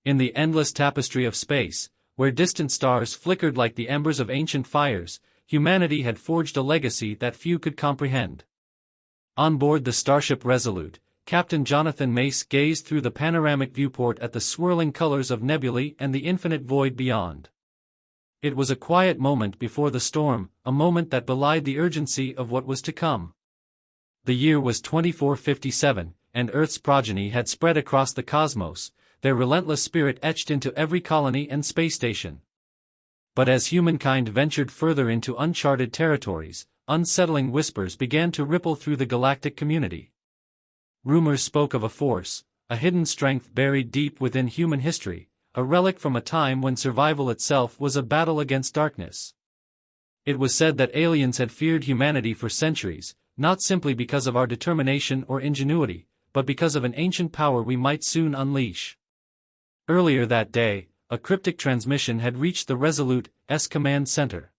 In the endless tapestry of space, where distant stars flickered like the embers of ancient fires, humanity had forged a legacy that few could comprehend. On board the starship Resolute, Captain Jonathan Mace gazed through the panoramic viewport at the swirling colors of nebulae and the infinite void beyond. It was a quiet moment before the storm, a moment that belied the urgency of what was to come. The year was 2457, and Earth's progeny had spread across the cosmos, their relentless spirit etched into every colony and space station. But as humankind ventured further into uncharted territories, unsettling whispers began to ripple through the galactic community. Rumors spoke of a force, a hidden strength buried deep within human history, a relic from a time when survival itself was a battle against darkness. It was said that aliens had feared humanity for centuries, not simply because of our determination or ingenuity, but because of an ancient power we might soon unleash. Earlier that day, a cryptic transmission had reached the Resolute's command center.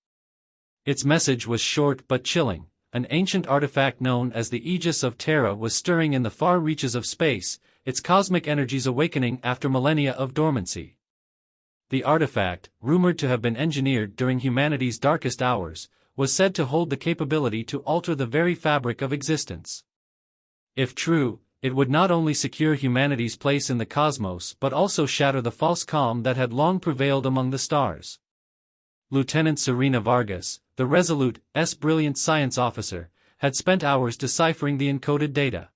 Its message was short but chilling. An ancient artifact known as the Aegis of Terra was stirring in the far reaches of space, its cosmic energies awakening after millennia of dormancy. The artifact, rumored to have been engineered during humanity's darkest hours, was said to hold the capability to alter the very fabric of existence. If true, it would not only secure humanity's place in the cosmos but also shatter the false calm that had long prevailed among the stars. Lieutenant Serena Vargas, the Resolute's brilliant science officer, had spent hours deciphering the encoded data.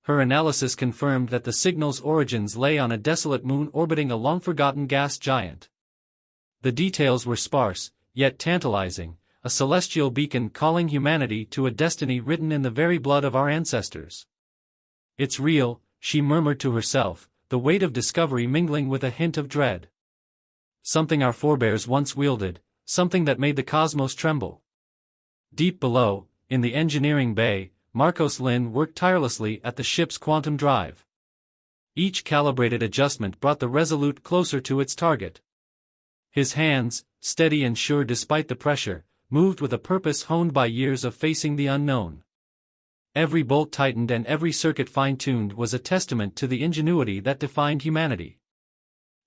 Her analysis confirmed that the signal's origins lay on a desolate moon orbiting a long-forgotten gas giant. The details were sparse, yet tantalizing, a celestial beacon calling humanity to a destiny written in the very blood of our ancestors. "It's real," she murmured to herself, the weight of discovery mingling with a hint of dread. Something our forebears once wielded, something that made the cosmos tremble. Deep below, in the engineering bay, Marcos Lin worked tirelessly at the ship's quantum drive. Each calibrated adjustment brought the Resolute closer to its target. His hands, steady and sure despite the pressure, moved with a purpose honed by years of facing the unknown. Every bolt tightened and every circuit fine-tuned was a testament to the ingenuity that defined humanity.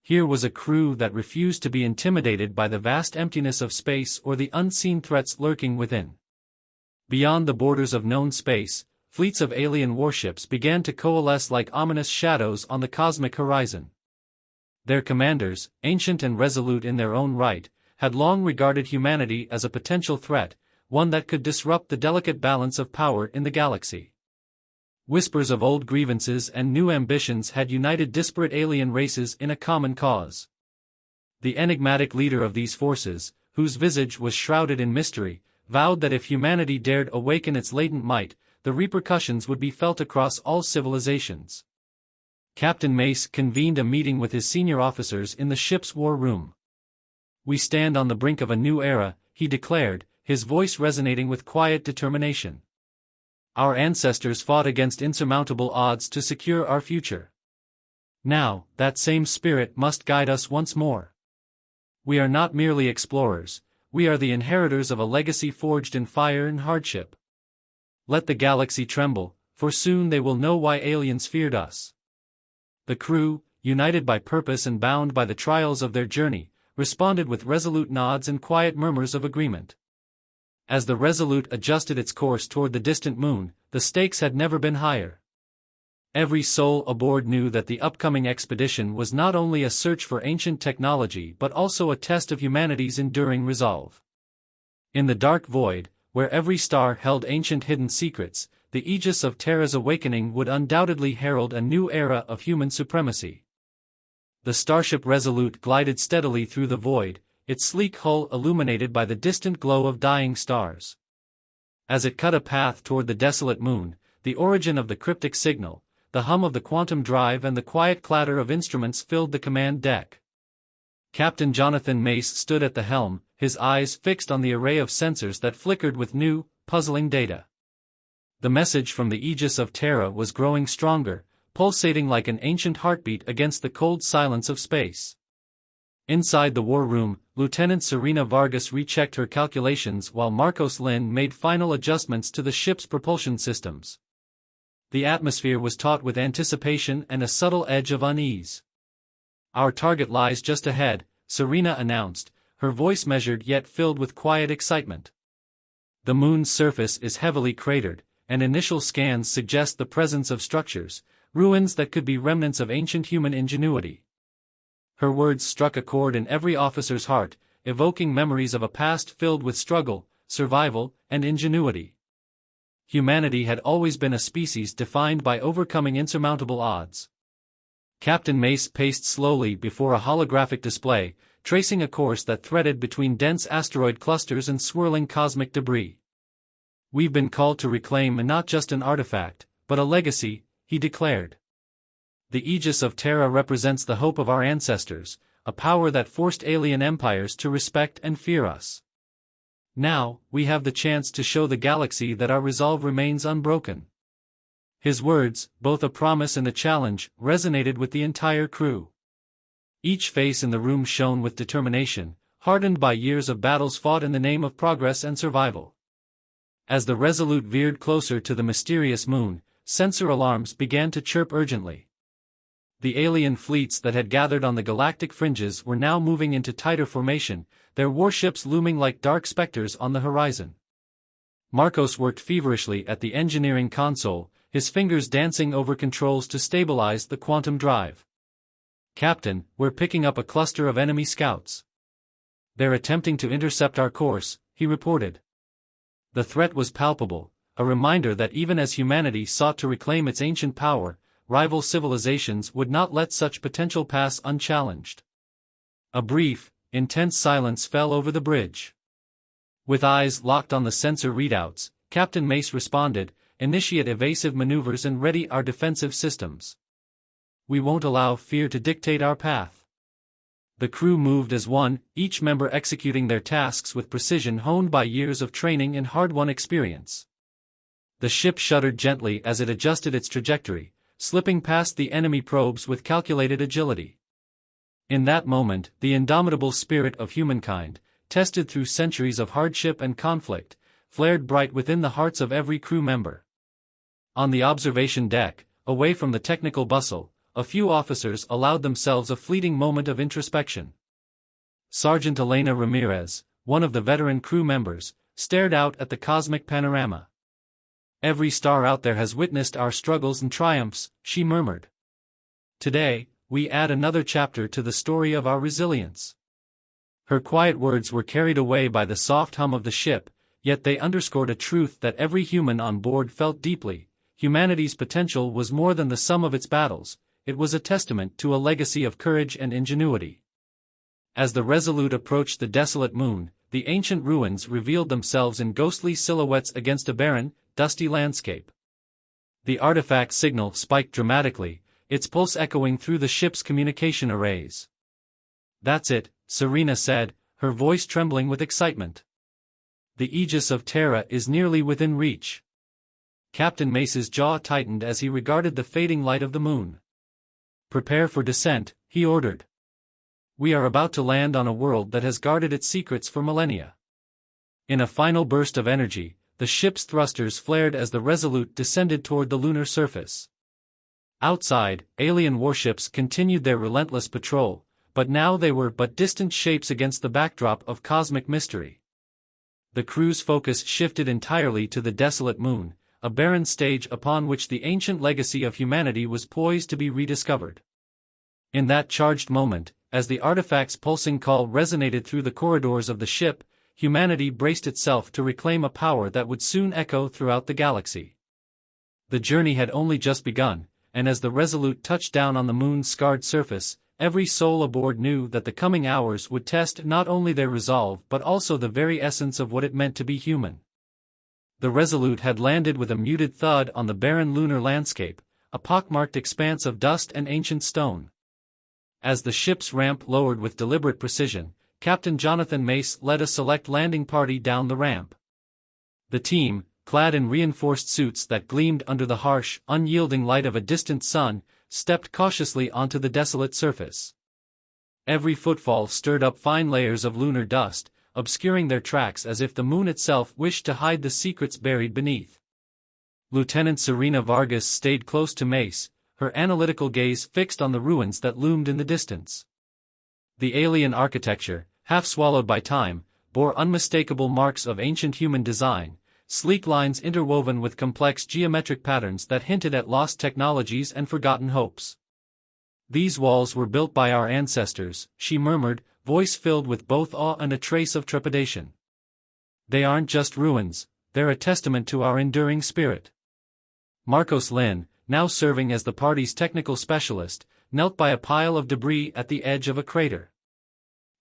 Here was a crew that refused to be intimidated by the vast emptiness of space or the unseen threats lurking within. Beyond the borders of known space, fleets of alien warships began to coalesce like ominous shadows on the cosmic horizon. Their commanders, ancient and resolute in their own right, had long regarded humanity as a potential threat, one that could disrupt the delicate balance of power in the galaxy. Whispers of old grievances and new ambitions had united disparate alien races in a common cause. The enigmatic leader of these forces, whose visage was shrouded in mystery, vowed that if humanity dared awaken its latent might, the repercussions would be felt across all civilizations. Captain Mace convened a meeting with his senior officers in the ship's war room. "We stand on the brink of a new era," he declared, his voice resonating with quiet determination. "Our ancestors fought against insurmountable odds to secure our future. Now, that same spirit must guide us once more. We are not merely explorers, we are the inheritors of a legacy forged in fire and hardship. Let the galaxy tremble, for soon they will know why aliens feared us." The crew, united by purpose and bound by the trials of their journey, responded with resolute nods and quiet murmurs of agreement. As the Resolute adjusted its course toward the distant moon, the stakes had never been higher. Every soul aboard knew that the upcoming expedition was not only a search for ancient technology but also a test of humanity's enduring resolve. In the dark void, where every star held ancient hidden secrets, the Aegis of Terra's awakening would undoubtedly herald a new era of human supremacy. The starship Resolute glided steadily through the void, its sleek hull illuminated by the distant glow of dying stars. As it cut a path toward the desolate moon, the origin of the cryptic signal, the hum of the quantum drive and the quiet clatter of instruments filled the command deck. Captain Jonathan Mace stood at the helm, his eyes fixed on the array of sensors that flickered with new, puzzling data. The message from the Aegis of Terra was growing stronger, pulsating like an ancient heartbeat against the cold silence of space. Inside the war room, Lieutenant Serena Vargas rechecked her calculations while Marcos Lin made final adjustments to the ship's propulsion systems. The atmosphere was taut with anticipation and a subtle edge of unease. Our target lies just ahead, Serena announced, her voice measured yet filled with quiet excitement. The moon's surface is heavily cratered, and initial scans suggest the presence of structures, ruins that could be remnants of ancient human ingenuity. Her words struck a chord in every officer's heart, evoking memories of a past filled with struggle, survival, and ingenuity. Humanity had always been a species defined by overcoming insurmountable odds. Captain Mace paced slowly before a holographic display, tracing a course that threaded between dense asteroid clusters and swirling cosmic debris. "We've been called to reclaim not just an artifact, but a legacy," he declared. "The Aegis of Terra represents the hope of our ancestors, a power that forced alien empires to respect and fear us. Now, we have the chance to show the galaxy that our resolve remains unbroken." His words, both a promise and a challenge, resonated with the entire crew. Each face in the room shone with determination, hardened by years of battles fought in the name of progress and survival. As the Resolute veered closer to the mysterious moon, sensor alarms began to chirp urgently. The alien fleets that had gathered on the galactic fringes were now moving into tighter formation, their warships looming like dark specters on the horizon. Marcos worked feverishly at the engineering console, his fingers dancing over controls to stabilize the quantum drive. "Captain, we're picking up a cluster of enemy scouts. They're attempting to intercept our course," he reported. The threat was palpable, a reminder that even as humanity sought to reclaim its ancient power, rival civilizations would not let such potential pass unchallenged. A brief, intense silence fell over the bridge. With eyes locked on the sensor readouts, Captain Mace responded, "Initiate evasive maneuvers and ready our defensive systems. We won't allow fear to dictate our path." The crew moved as one, each member executing their tasks with precision honed by years of training and hard-won experience. The ship shuddered gently as it adjusted its trajectory, slipping past the enemy probes with calculated agility. In that moment, the indomitable spirit of humankind, tested through centuries of hardship and conflict, flared bright within the hearts of every crew member. On the observation deck, away from the technical bustle, a few officers allowed themselves a fleeting moment of introspection. Sergeant Elena Ramirez, one of the veteran crew members, stared out at the cosmic panorama. "Every star out there has witnessed our struggles and triumphs," she murmured. "Today, we add another chapter to the story of our resilience." Her quiet words were carried away by the soft hum of the ship, yet they underscored a truth that every human on board felt deeply: humanity's potential was more than the sum of its battles, it was a testament to a legacy of courage and ingenuity. As the Resolute approached the desolate moon, the ancient ruins revealed themselves in ghostly silhouettes against a barren, dusty landscape. The artifact signal spiked dramatically, its pulse echoing through the ship's communication arrays. "That's it," Serena said, her voice trembling with excitement. "The Aegis of Terra is nearly within reach." Captain Mace's jaw tightened as he regarded the fading light of the moon. "Prepare for descent," he ordered. "We are about to land on a world that has guarded its secrets for millennia." In a final burst of energy, the ship's thrusters flared as the Resolute descended toward the lunar surface. Outside, alien warships continued their relentless patrol, but now they were but distant shapes against the backdrop of cosmic mystery. The crew's focus shifted entirely to the desolate moon, a barren stage upon which the ancient legacy of humanity was poised to be rediscovered. In that charged moment, as the artifact's pulsing call resonated through the corridors of the ship, humanity braced itself to reclaim a power that would soon echo throughout the galaxy. The journey had only just begun, and as the Resolute touched down on the moon's scarred surface, every soul aboard knew that the coming hours would test not only their resolve but also the very essence of what it meant to be human. The Resolute had landed with a muted thud on the barren lunar landscape, a pockmarked expanse of dust and ancient stone. As the ship's ramp lowered with deliberate precision, Captain Jonathan Mace led a select landing party down the ramp. The team, clad in reinforced suits that gleamed under the harsh, unyielding light of a distant sun, stepped cautiously onto the desolate surface. Every footfall stirred up fine layers of lunar dust, obscuring their tracks as if the moon itself wished to hide the secrets buried beneath. Lieutenant Serena Vargas stayed close to Mace, her analytical gaze fixed on the ruins that loomed in the distance. The alien architecture, half swallowed by time, bore unmistakable marks of ancient human design, sleek lines interwoven with complex geometric patterns that hinted at lost technologies and forgotten hopes. "These walls were built by our ancestors," she murmured, voice filled with both awe and a trace of trepidation. "They aren't just ruins, they're a testament to our enduring spirit." Marcos Lin, now serving as the party's technical specialist, knelt by a pile of debris at the edge of a crater.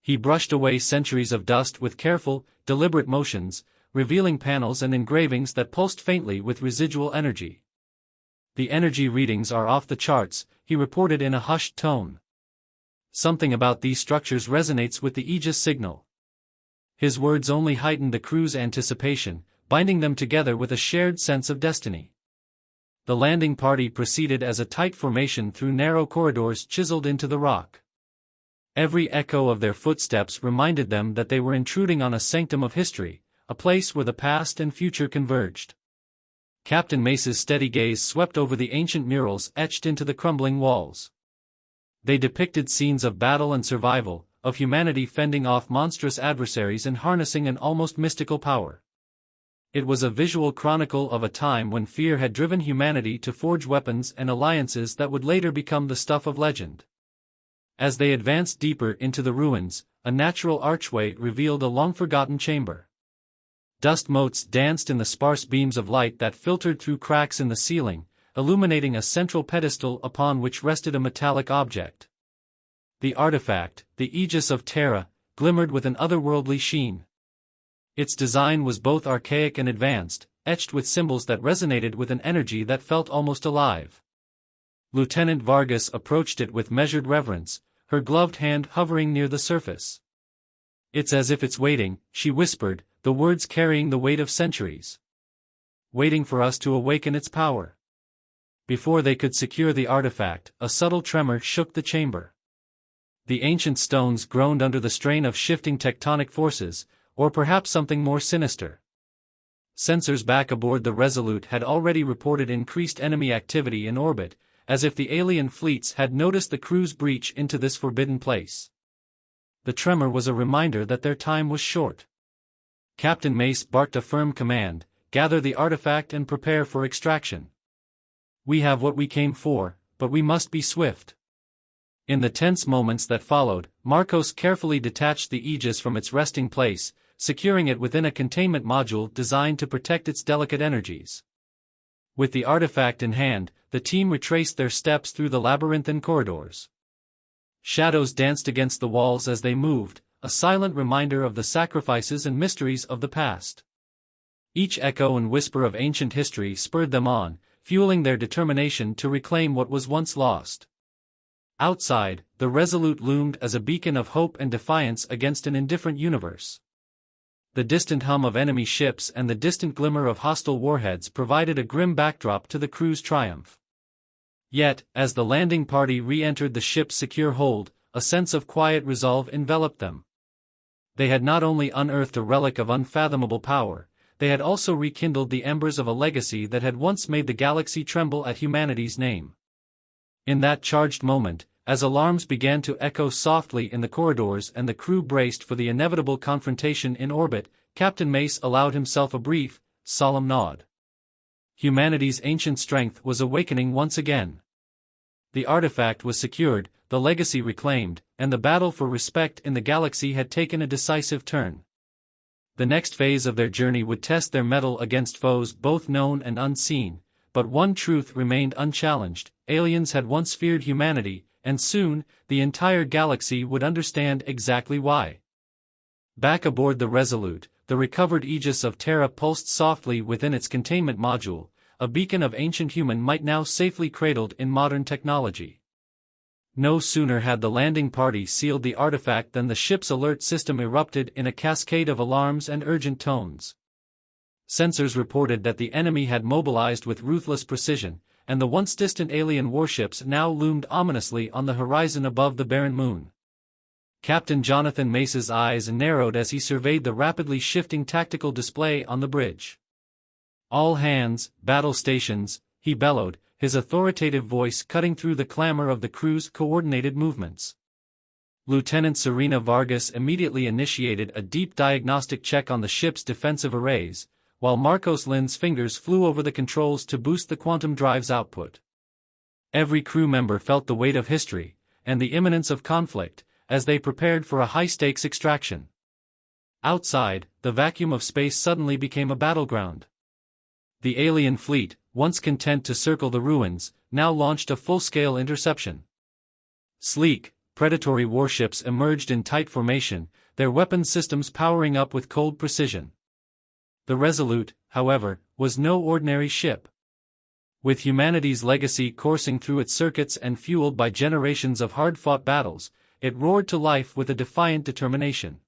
He brushed away centuries of dust with careful, deliberate motions, revealing panels and engravings that pulsed faintly with residual energy. "The energy readings are off the charts," he reported in a hushed tone. "Something about these structures resonates with the Aegis signal." His words only heightened the crew's anticipation, binding them together with a shared sense of destiny. The landing party proceeded as a tight formation through narrow corridors chiseled into the rock. Every echo of their footsteps reminded them that they were intruding on a sanctum of history, a place where the past and future converged. Captain Mace's steady gaze swept over the ancient murals etched into the crumbling walls. They depicted scenes of battle and survival, of humanity fending off monstrous adversaries and harnessing an almost mystical power. It was a visual chronicle of a time when fear had driven humanity to forge weapons and alliances that would later become the stuff of legend. As they advanced deeper into the ruins, a natural archway revealed a long-forgotten chamber. Dust motes danced in the sparse beams of light that filtered through cracks in the ceiling, illuminating a central pedestal upon which rested a metallic object. The artifact, the Aegis of Terra, glimmered with an otherworldly sheen. Its design was both archaic and advanced, etched with symbols that resonated with an energy that felt almost alive. Lieutenant Vargas approached it with measured reverence, her gloved hand hovering near the surface. "It's as if it's waiting," she whispered, the words carrying the weight of centuries. "Waiting for us to awaken its power." Before they could secure the artifact, a subtle tremor shook the chamber. The ancient stones groaned under the strain of shifting tectonic forces, or perhaps something more sinister. Sensors back aboard the Resolute had already reported increased enemy activity in orbit, as if the alien fleets had noticed the crew's breach into this forbidden place. The tremor was a reminder that their time was short. Captain Mace barked a firm command: "Gather the artifact and prepare for extraction. We have what we came for, but we must be swift." In the tense moments that followed, Marcos carefully detached the Aegis from its resting place, securing it within a containment module designed to protect its delicate energies. With the artifact in hand, the team retraced their steps through the labyrinthine corridors. Shadows danced against the walls as they moved, a silent reminder of the sacrifices and mysteries of the past. Each echo and whisper of ancient history spurred them on, fueling their determination to reclaim what was once lost. Outside, the Resolute loomed as a beacon of hope and defiance against an indifferent universe. The distant hum of enemy ships and the distant glimmer of hostile warheads provided a grim backdrop to the crew's triumph. Yet, as the landing party re-entered the ship's secure hold, a sense of quiet resolve enveloped them. They had not only unearthed a relic of unfathomable power, they had also rekindled the embers of a legacy that had once made the galaxy tremble at humanity's name. In that charged moment, as alarms began to echo softly in the corridors and the crew braced for the inevitable confrontation in orbit, Captain Mace allowed himself a brief, solemn nod. Humanity's ancient strength was awakening once again. The artifact was secured, the legacy reclaimed, and the battle for respect in the galaxy had taken a decisive turn. The next phase of their journey would test their mettle against foes both known and unseen, but one truth remained unchallenged: aliens had once feared humanity, and soon, the entire galaxy would understand exactly why. Back aboard the Resolute, the recovered Aegis of Terra pulsed softly within its containment module, a beacon of ancient human might now safely cradled in modern technology. No sooner had the landing party sealed the artifact than the ship's alert system erupted in a cascade of alarms and urgent tones. Sensors reported that the enemy had mobilized with ruthless precision, and the once distant alien warships now loomed ominously on the horizon above the barren moon. Captain Jonathan Mace's eyes narrowed as he surveyed the rapidly shifting tactical display on the bridge. "All hands, battle stations," he bellowed, his authoritative voice cutting through the clamor of the crew's coordinated movements. Lieutenant Serena Vargas immediately initiated a deep diagnostic check on the ship's defensive arrays, while Marcos Lin's fingers flew over the controls to boost the quantum drive's output. Every crew member felt the weight of history, and the imminence of conflict, as they prepared for a high-stakes extraction. Outside, the vacuum of space suddenly became a battleground. The alien fleet, once content to circle the ruins, now launched a full-scale interception. Sleek, predatory warships emerged in tight formation, their weapons systems powering up with cold precision. The Resolute, however, was no ordinary ship. With humanity's legacy coursing through its circuits and fueled by generations of hard-fought battles, it roared to life with a defiant determination.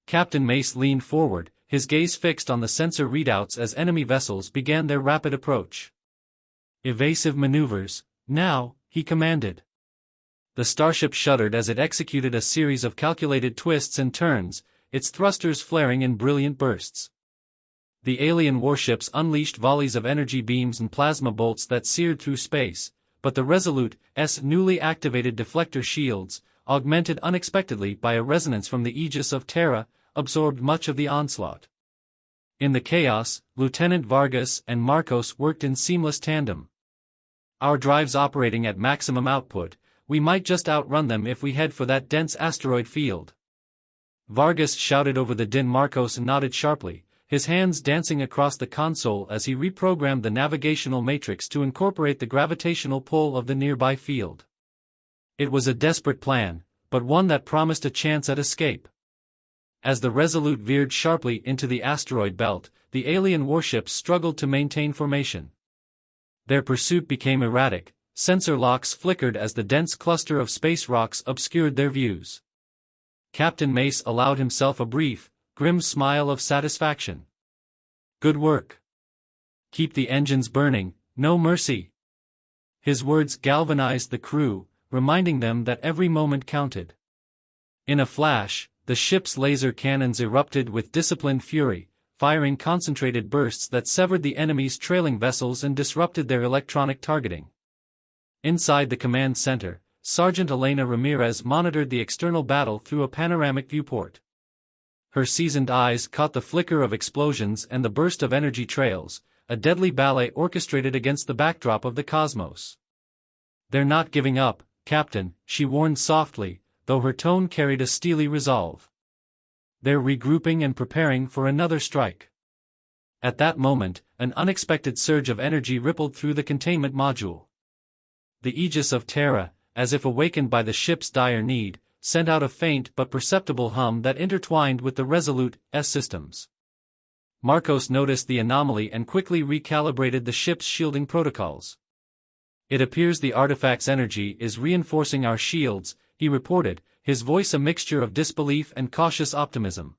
Captain Mace leaned forward, his gaze fixed on the sensor readouts as enemy vessels began their rapid approach. "Evasive maneuvers, now," he commanded. The starship shuddered as it executed a series of calculated twists and turns, its thrusters flaring in brilliant bursts. The alien warships unleashed volleys of energy beams and plasma bolts that seared through space, but the Resolute's newly activated deflector shields, augmented unexpectedly by a resonance from the Aegis of Terra, absorbed much of the onslaught. In the chaos, Lieutenant Vargas and Marcos worked in seamless tandem. "Our drives operating at maximum output, we might just outrun them if we head for that dense asteroid field." Vargas shouted over the din. Marcos nodded sharply, his hands dancing across the console as he reprogrammed the navigational matrix to incorporate the gravitational pull of the nearby field. It was a desperate plan, but one that promised a chance at escape. As the Resolute veered sharply into the asteroid belt, the alien warships struggled to maintain formation. Their pursuit became erratic, sensor locks flickered as the dense cluster of space rocks obscured their views. Captain Mace allowed himself a brief, grim smile of satisfaction. "Good work. Keep the engines burning, no mercy." His words galvanized the crew, reminding them that every moment counted. In a flash, the ship's laser cannons erupted with disciplined fury, firing concentrated bursts that severed the enemy's trailing vessels and disrupted their electronic targeting. Inside the command center, Sergeant Elena Ramirez monitored the external battle through a panoramic viewport. Her seasoned eyes caught the flicker of explosions and the burst of energy trails, a deadly ballet orchestrated against the backdrop of the cosmos. "They're not giving up, Captain," she warned softly, though her tone carried a steely resolve. "They're regrouping and preparing for another strike." At that moment, an unexpected surge of energy rippled through the containment module. The Aegis of Terra, as if awakened by the ship's dire need, sent out a faint but perceptible hum that intertwined with the Resolute's systems. Marcos noticed the anomaly and quickly recalibrated the ship's shielding protocols. "It appears the artifact's energy is reinforcing our shields," he reported, his voice a mixture of disbelief and cautious optimism.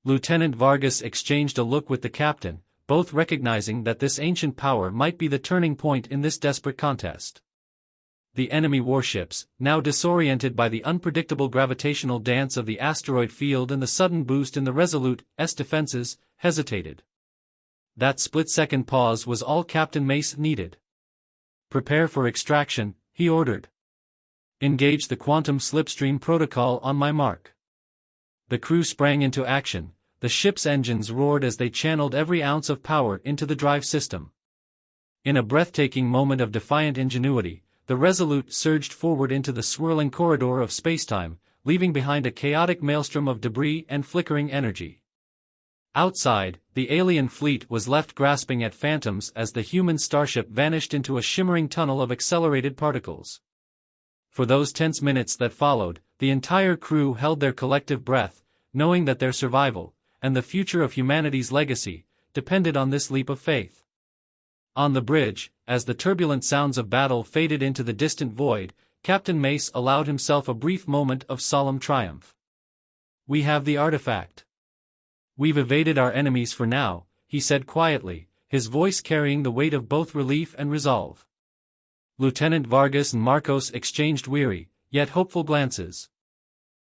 Lieutenant Vargas exchanged a look with the captain, both recognizing that this ancient power might be the turning point in this desperate contest. The enemy warships, now disoriented by the unpredictable gravitational dance of the asteroid field and the sudden boost in the Resolute's defenses, hesitated. That split-second pause was all Captain Mace needed. "Prepare for extraction," he ordered. "Engage the quantum slipstream protocol on my mark." The crew sprang into action, the ship's engines roared as they channeled every ounce of power into the drive system. In a breathtaking moment of defiant ingenuity, the Resolute surged forward into the swirling corridor of spacetime, leaving behind a chaotic maelstrom of debris and flickering energy. Outside, the alien fleet was left grasping at phantoms as the human starship vanished into a shimmering tunnel of accelerated particles. For those tense minutes that followed, the entire crew held their collective breath, knowing that their survival, and the future of humanity's legacy, depended on this leap of faith. On the bridge, as the turbulent sounds of battle faded into the distant void, Captain Mace allowed himself a brief moment of solemn triumph. "We have the artifact. We've evaded our enemies for now," he said quietly, his voice carrying the weight of both relief and resolve. Lieutenant Vargas and Marcos exchanged weary, yet hopeful glances.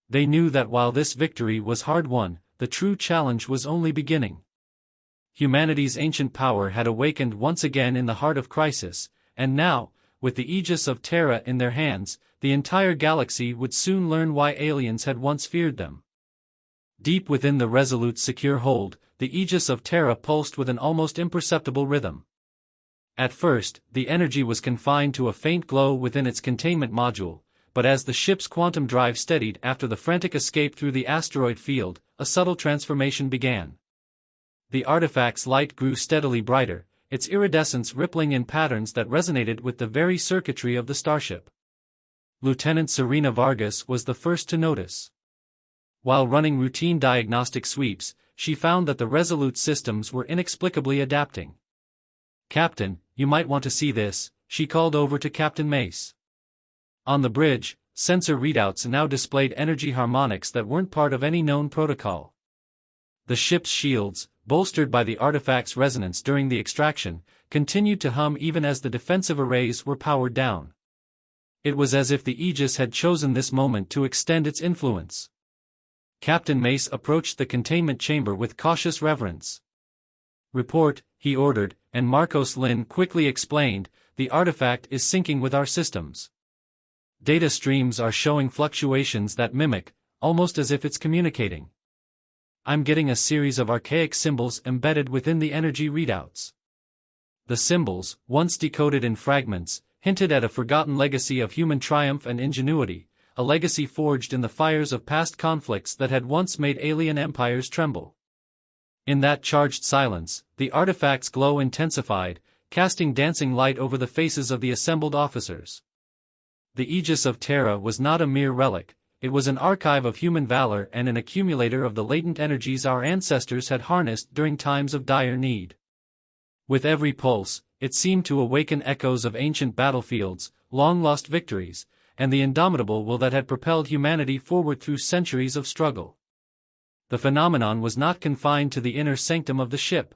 They knew that while this victory was hard-won, the true challenge was only beginning. Humanity's ancient power had awakened once again in the heart of crisis, and now, with the Aegis of Terra in their hands, the entire galaxy would soon learn why aliens had once feared them. Deep within the Resolute's secure hold, the Aegis of Terra pulsed with an almost imperceptible rhythm. At first, the energy was confined to a faint glow within its containment module, but as the ship's quantum drive steadied after the frantic escape through the asteroid field, a subtle transformation began. The artifact's light grew steadily brighter, its iridescence rippling in patterns that resonated with the very circuitry of the starship. Lieutenant Serena Vargas was the first to notice. While running routine diagnostic sweeps, she found that the Resolute systems were inexplicably adapting. "Captain, you might want to see this," she called over to Captain Mace. On the bridge, sensor readouts now displayed energy harmonics that weren't part of any known protocol. The ship's shields, bolstered by the artifact's resonance during the extraction, continued to hum even as the defensive arrays were powered down. It was as if the Aegis had chosen this moment to extend its influence. Captain Mace approached the containment chamber with cautious reverence. "Report," he ordered, and Marcos Lin quickly explained, "The artifact is syncing with our systems. Data streams are showing fluctuations that mimic, almost as if it's communicating. I'm getting a series of archaic symbols embedded within the energy readouts." The symbols, once decoded in fragments, hinted at a forgotten legacy of human triumph and ingenuity, a legacy forged in the fires of past conflicts that had once made alien empires tremble. In that charged silence, the artifact's glow intensified, casting dancing light over the faces of the assembled officers. The Aegis of Terra was not a mere relic, it was an archive of human valor and an accumulator of the latent energies our ancestors had harnessed during times of dire need. With every pulse, it seemed to awaken echoes of ancient battlefields, long-lost victories, and the indomitable will that had propelled humanity forward through centuries of struggle. The phenomenon was not confined to the inner sanctum of the ship.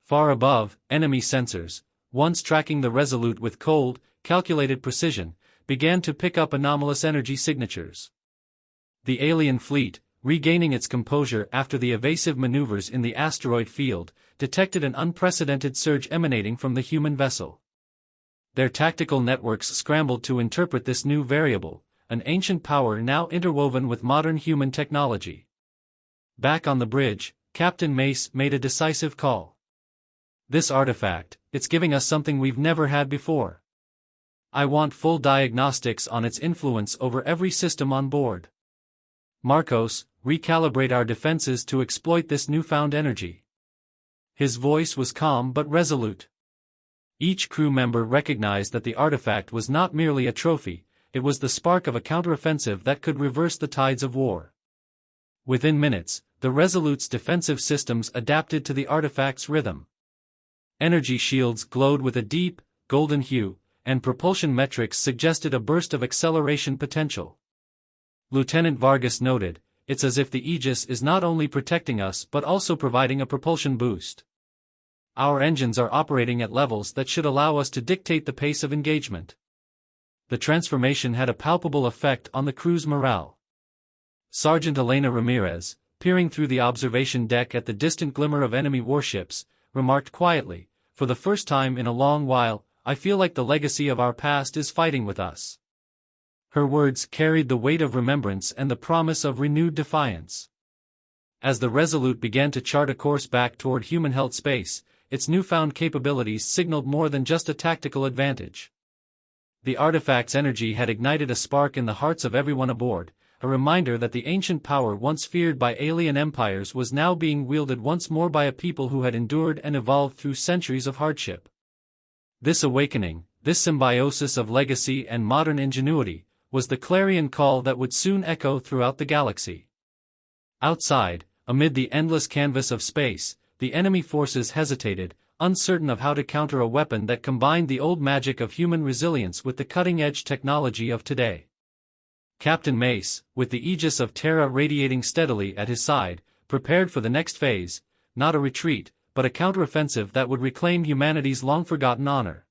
Far above, enemy sensors, once tracking the Resolute with cold, calculated precision, began to pick up anomalous energy signatures. The alien fleet, regaining its composure after the evasive maneuvers in the asteroid field, detected an unprecedented surge emanating from the human vessel. Their tactical networks scrambled to interpret this new variable, an ancient power now interwoven with modern human technology. Back on the bridge, Captain Mace made a decisive call. "This artifact, it's giving us something we've never had before. I want full diagnostics on its influence over every system on board. Marcos, recalibrate our defenses to exploit this newfound energy." His voice was calm but resolute. Each crew member recognized that the artifact was not merely a trophy, it was the spark of a counteroffensive that could reverse the tides of war. Within minutes, the Resolute's defensive systems adapted to the artifact's rhythm. Energy shields glowed with a deep, golden hue, and propulsion metrics suggested a burst of acceleration potential. Lieutenant Vargas noted, "It's as if the Aegis is not only protecting us but also providing a propulsion boost. Our engines are operating at levels that should allow us to dictate the pace of engagement." The transformation had a palpable effect on the crew's morale. Sergeant Elena Ramirez, peering through the observation deck at the distant glimmer of enemy warships, remarked quietly, "For the first time in a long while, I feel like the legacy of our past is fighting with us." Her words carried the weight of remembrance and the promise of renewed defiance. As the Resolute began to chart a course back toward human-held space, its newfound capabilities signaled more than just a tactical advantage. The artifact's energy had ignited a spark in the hearts of everyone aboard, a reminder that the ancient power once feared by alien empires was now being wielded once more by a people who had endured and evolved through centuries of hardship. This awakening, this symbiosis of legacy and modern ingenuity, was the clarion call that would soon echo throughout the galaxy. Outside, amid the endless canvas of space, the enemy forces hesitated, uncertain of how to counter a weapon that combined the old magic of human resilience with the cutting-edge technology of today. Captain Mace, with the Aegis of Terra radiating steadily at his side, prepared for the next phase, not a retreat, but a counteroffensive that would reclaim humanity's long-forgotten honor.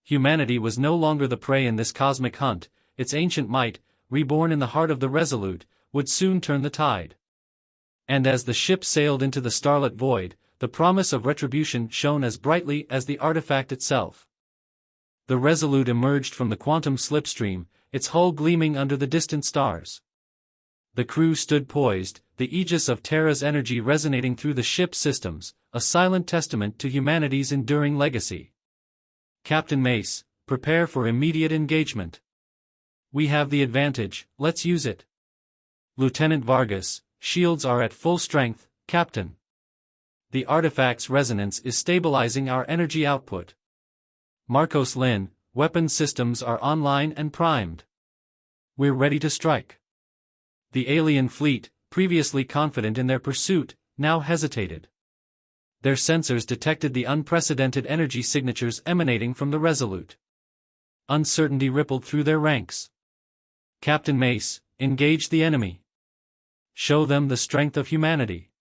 Humanity was no longer the prey in this cosmic hunt, its ancient might, reborn in the heart of the Resolute, would soon turn the tide. And as the ship sailed into the starlit void, the promise of retribution shone as brightly as the artifact itself. The Resolute emerged from the quantum slipstream, its hull gleaming under the distant stars. The crew stood poised, the aegis of Terra's energy resonating through the ship's systems, a silent testament to humanity's enduring legacy. Captain Mace, prepare for immediate engagement. We have the advantage, let's use it. Lieutenant Vargas, shields are at full strength, Captain. The artifact's resonance is stabilizing our energy output. Marcos Lin, weapon systems are online and primed. We're ready to strike. The alien fleet, previously confident in their pursuit, now hesitated. Their sensors detected the unprecedented energy signatures emanating from the Resolute. Uncertainty rippled through their ranks. Captain Mace, engage the enemy. Show them the strength of humanity.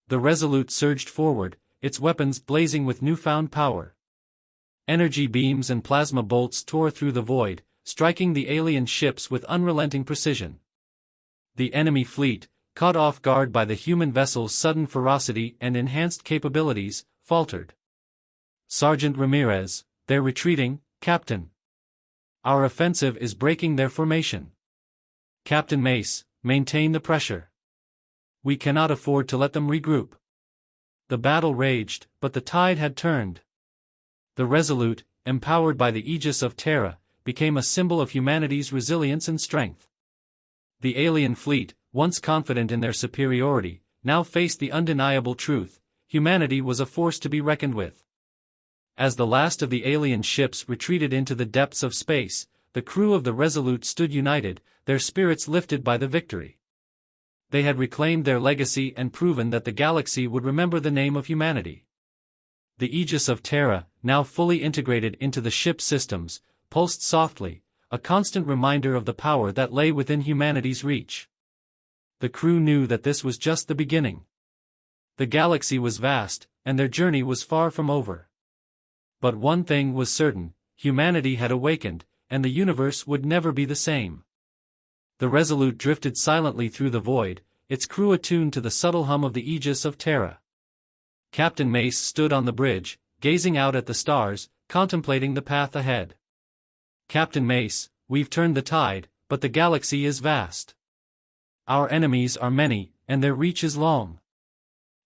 The Resolute surged forward, its weapons blazing with newfound power. Energy beams and plasma bolts tore through the void, striking the alien ships with unrelenting precision. The enemy fleet, caught off guard by the human vessel's sudden ferocity and enhanced capabilities, faltered. Sergeant Ramirez, they're retreating, Captain. Our offensive is breaking their formation. Captain Mace, maintain the pressure. We cannot afford to let them regroup. The battle raged, but the tide had turned. The Resolute, empowered by the aegis of Terra, became a symbol of humanity's resilience and strength. The alien fleet, once confident in their superiority, now faced the undeniable truth: humanity was a force to be reckoned with. As the last of the alien ships retreated into the depths of space, the crew of the Resolute stood united, their spirits lifted by the victory. They had reclaimed their legacy and proven that the galaxy would remember the name of humanity. The aegis of Terra, now fully integrated into the ship's systems, pulsed softly, a constant reminder of the power that lay within humanity's reach. The crew knew that this was just the beginning. The galaxy was vast, and their journey was far from over. But one thing was certain: humanity had awakened, and the universe would never be the same. The Resolute drifted silently through the void, its crew attuned to the subtle hum of the aegis of Terra. Captain Mace stood on the bridge, gazing out at the stars, contemplating the path ahead. Captain Mace, we've turned the tide, but the galaxy is vast. Our enemies are many, and their reach is long.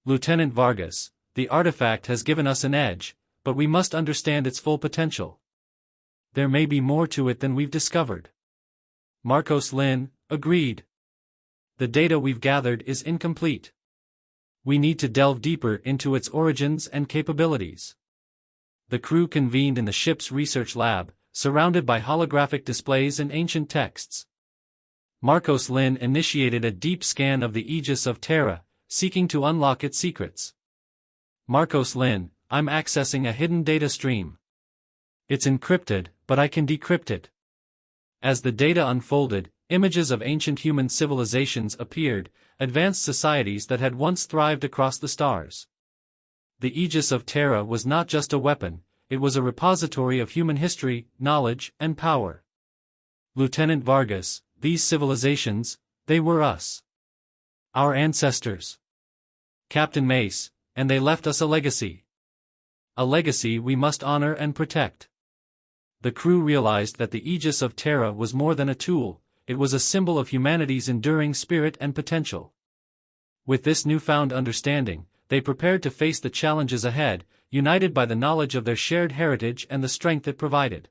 Lieutenant Vargas, the artifact has given us an edge, but we must understand its full potential. There may be more to it than we've discovered. Marcos Lin, agreed. The data we've gathered is incomplete. We need to delve deeper into its origins and capabilities. The crew convened in the ship's research lab, surrounded by holographic displays and ancient texts. Marcos Lin initiated a deep scan of the aegis of Terra, seeking to unlock its secrets. Marcos Lin, I'm accessing a hidden data stream. It's encrypted, but I can decrypt it. As the data unfolded, images of ancient human civilizations appeared, advanced societies that had once thrived across the stars. The aegis of Terra was not just a weapon, it was a repository of human history, knowledge, and power. Lieutenant Vargas, these civilizations, they were us. Our ancestors. Captain Mace, and they left us a legacy. A legacy we must honor and protect. The crew realized that the aegis of Terra was more than a tool, it was a symbol of humanity's enduring spirit and potential. With this newfound understanding, they prepared to face the challenges ahead, united by the knowledge of their shared heritage and the strength it provided.